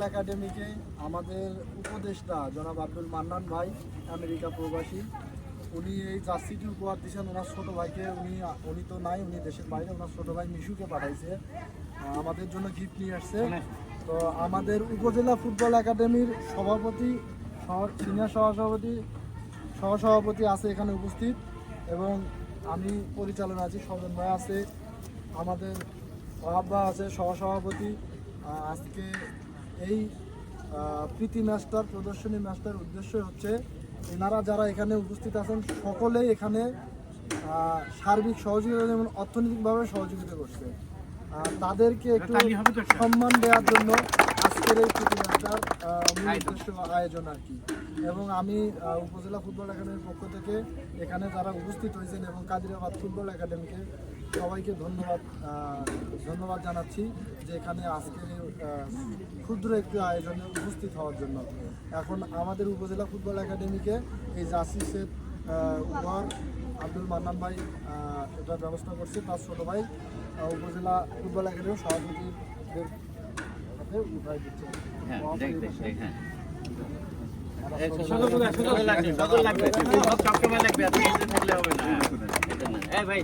একাডেমিকে আমাদের উপদেষ্টা জনাব আব্দুল মান্নান ভাই, আমেরিকা প্রবাসী, উনি এই জার্সিটি উপহার দিয়েছেন ওনার ছোটো ভাইকে। উনি তো নাই, উনি দেশের বাইরে, ওনার ছোটো ভাই মিশুকে পাঠাইছে আমাদের জন্য গিফট নিয়ে আসছে। তো আমাদের উপজেলা ফুটবল একাডেমির সভাপতি, সিনিয়র সহসভাপতি আছে এখানে উপস্থিত, এবং আমি পরিচালনা আছি, স্বজন ভাই আছে, আমাদের ওহাব্বা আছে সহসভাপতি। আজকে এই প্রীতি ম্যাচটার, প্রদর্শনী ম্যাচটার উদ্দেশ্য হচ্ছে এনারা যারা এখানে উপস্থিত আছেন সকলেই এখানে সার্বিক সহযোগিতা যেমন অর্থনৈতিকভাবে সহযোগিতা করছে, তাদেরকে একটু সম্মান দেওয়ার জন্য আজকের এই প্রীতি ম্যাচটার মূল উদ্দেশ্য আয়োজন আর কি। এবং আমি উপজেলা ফুটবল একাডেমির পক্ষ থেকে এখানে যারা উপস্থিত হয়েছেন এবং কাদিরাবাদ ফুটবল একাডেমিকে সবাইকে ধন্যবাদ জানাচ্ছি যে এখানে আজকে ক্ষুদ্র একটি আয়োজনে উপস্থিত হওয়ার জন্য। এখন আমাদের উপজেলা ফুটবল একাডেমিকে এই জার্সি সেট উপহার আব্দুল মান্নান ভাই এটার ব্যবস্থা করছে, তার ছোটো ভাই উপজেলা ফুটবল একাডেমির সভাপতিদের সাথে উপায় দিচ্ছে। ভাই